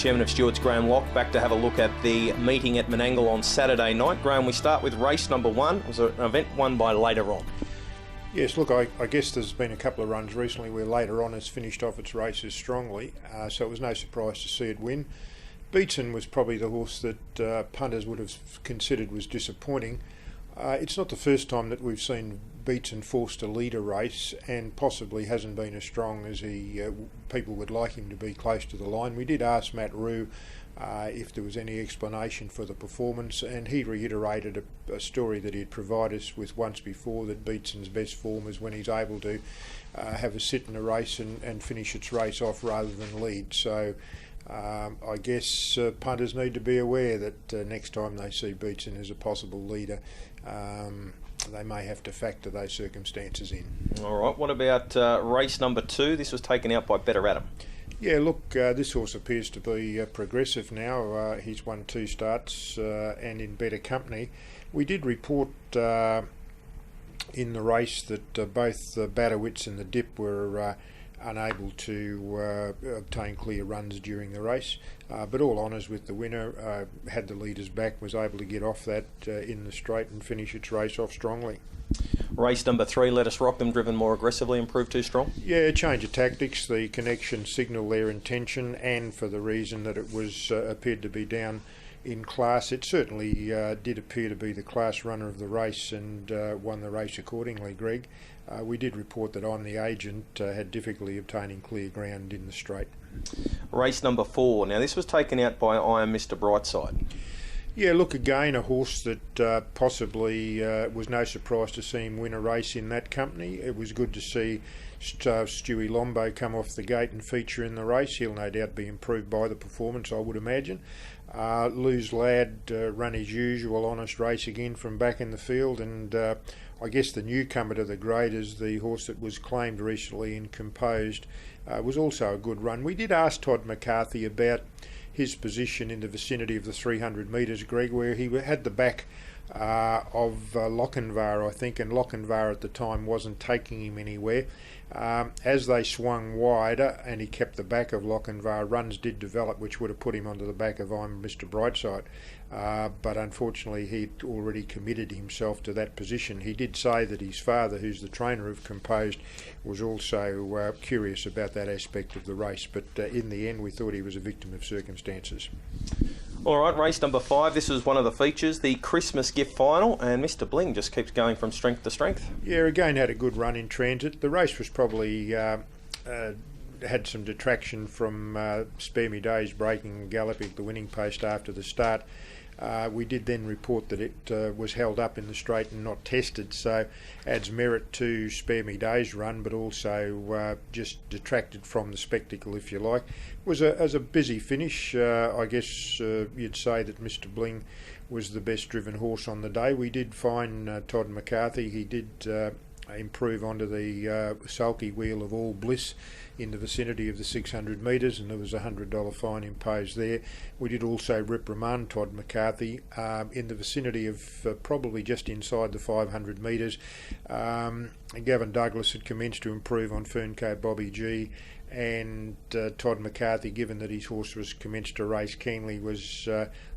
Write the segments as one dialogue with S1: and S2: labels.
S1: Chairman of Stewards, Graham Loch, back to have a look at the meeting at Menangle on Saturday night. Graham, we start with race number 1. It was an event won by Later On.
S2: Yes, look, I guess there's been a couple of runs recently where Later On has finished off its races strongly, so it was no surprise to see it win. Beatson was probably the horse that punters would have considered was disappointing. It's not the first time that we've seen Beatson forced to lead a race, and possibly hasn't been as strong as people would like him to be close to the line. We did ask Matt Rue if there was any explanation for the performance, and he reiterated a story that he'd provided us with once before, that Beatson's best form is when he's able to have a sit in a race and finish its race off rather than lead. So I guess punters need to be aware that next time they see Beatson as a possible leader, they may have to factor those circumstances in.
S1: All right, what about race number 2? This was taken out by Better Adam.
S2: Yeah, look, this horse appears to be progressive now. He's won 2 starts and in better company. We did report in the race that both the Batterwitz and the Dip were unable to obtain clear runs during the race, but all honours with the winner, had the leaders back, was able to get off that in the straight and finish its race off strongly.
S1: Race number 3, Let Us Rock Them, driven more aggressively and proved too strong?
S2: Yeah, change of tactics. The connection signalled their intention, and for the reason that it was appeared to be down in class. It certainly did appear to be the class runner of the race, and won the race accordingly, Greg. We did report that I'm the agent had difficulty obtaining clear ground in the straight.
S1: Race number 4. Now this was taken out by I Am Mr. Brightside.
S2: Yeah, look, again, a horse that possibly was no surprise to see him win a race in that company. It was good to see Stewie Lombo come off the gate and feature in the race. He'll no doubt be improved by the performance, I would imagine. Lose Lad run his usual honest race again from back in the field, and I guess the newcomer to the grade is the horse that was claimed recently and Composed. Was also a good run. We did ask Todd McCarthy about his position in the vicinity of the 300 metres, Greg, where he had the back of Lochinvar, I think, and Lochinvar at the time wasn't taking him anywhere. As they swung wider and he kept the back of Lochinvar, runs did develop which would have put him onto the back of I'm Mr. Brightside. But unfortunately he'd already committed himself to that position. He did say that his father, who's the trainer of Composed, was also curious about that aspect of the race, but in the end we thought he was a victim of circumstances.
S1: All right, race number 5. This was one of the features, the Christmas gift final, and Mr. Bling just keeps going from strength to strength.
S2: Yeah, again had a good run in transit. The race was probably had some detraction from Spare Me Days breaking and galloping the winning post after the start. We did then report that it was held up in the straight and not tested, so adds merit to Spare Me Days run, but also just detracted from the spectacle, if you like. Was a busy finish. I guess you'd say that Mr. Bling was the best driven horse on the day. We did find Todd McCarthy. He did improve onto the sulky wheel of All Bliss in the vicinity of the 600 metres, and there was a $100 fine imposed there. We did also reprimand Todd McCarthy in the vicinity of probably just inside the 500 metres. Gavin Douglas had commenced to improve on Ferncoat Bobby G, and Todd McCarthy, given that his horse was commenced to race keenly, was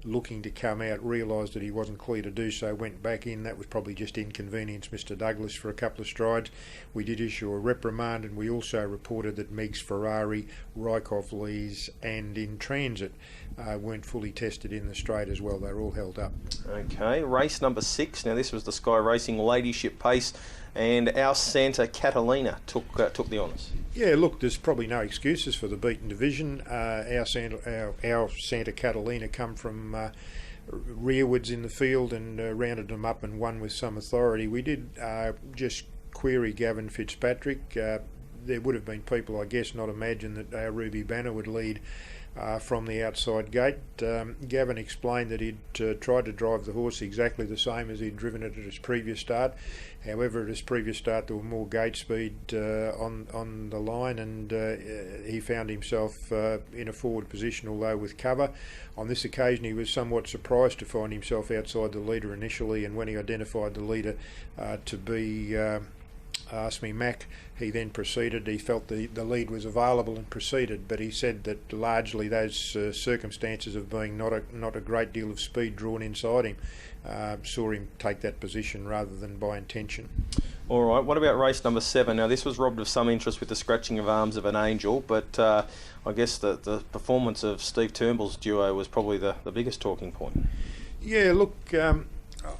S2: looking to come out, realised that he wasn't clear to do so, went back in. That was probably just inconvenienced Mr. Douglas for a couple of strides. We did issue a reprimand, and we also reported that Meg's Ferrari, Rykov Lees and In Transit weren't fully tested in the straight as well. They were all held up.
S1: Okay, race number 6. Now this was the Sky Racing Ladyship Pace, and our Santa Catalina took the honours.
S2: Yeah, look, there's probably no excuses for the beaten division. Our Santa Catalina come from rearwards in the field and rounded them up and won with some authority. We did just query Gavin Fitzpatrick. There would have been people, I guess, not imagine that our Ruby Banner would lead from the outside gate. Gavin explained that he'd tried to drive the horse exactly the same as he'd driven it at his previous start. However, at his previous start there were more gate speed on the line, and he found himself in a forward position, although with cover. On this occasion he was somewhat surprised to find himself outside the leader initially, and when he identified the leader to be asked me Mac. He then proceeded. He felt the lead was available and proceeded, but he said that largely those circumstances of being not a great deal of speed drawn inside him saw him take that position rather than by intention.
S1: All right, what about race number 7? Now, this was robbed of some interest with the scratching of arms of an angel, but I guess the performance of Steve Turnbull's duo was probably the biggest talking point.
S2: Yeah, look,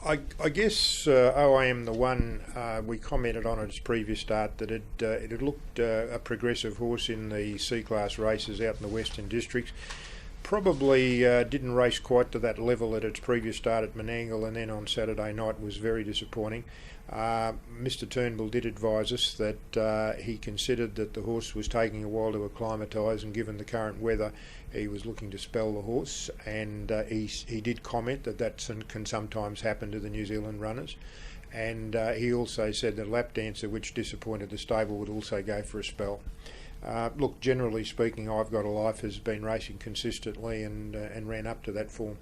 S2: I guess I Am the One, we commented on its previous start that it had looked a progressive horse in the C-class races out in the Western Districts. Probably didn't race quite to that level at its previous start at Menangle, and then on Saturday night was very disappointing. Mr Turnbull did advise us that he considered that the horse was taking a while to acclimatise, and given the current weather he was looking to spell the horse, and he did comment that can sometimes happen to the New Zealand runners. And he also said that Lap Dancer, which disappointed the stable, would also go for a spell. Look, generally speaking, I've Got a Life has been racing consistently and ran up to that form.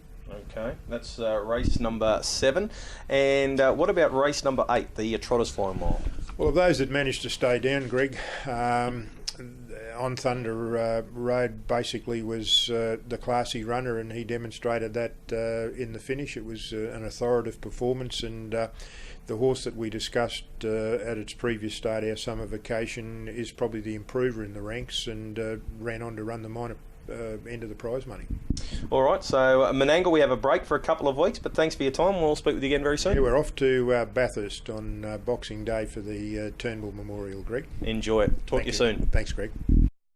S1: Okay, that's race number 7. And what about race number 8, the Trotters Flying Mile?
S2: Well, of those that managed to stay down, Greg, On Thunder Road basically was the classy runner, and he demonstrated that in the finish. It was an authoritative performance, and the horse that we discussed at its previous start, Our Summer Vacation, is probably the improver in the ranks, and ran on to run the minor end of the prize money. All
S1: right, so Menangle, we have a break for a couple of weeks, but thanks for your time. We'll speak with you again very soon.
S2: Yeah, we're off to Bathurst on Boxing Day for the Turnbull Memorial, Greg.
S1: Enjoy it. Talk to you soon.
S2: Thanks, Greg.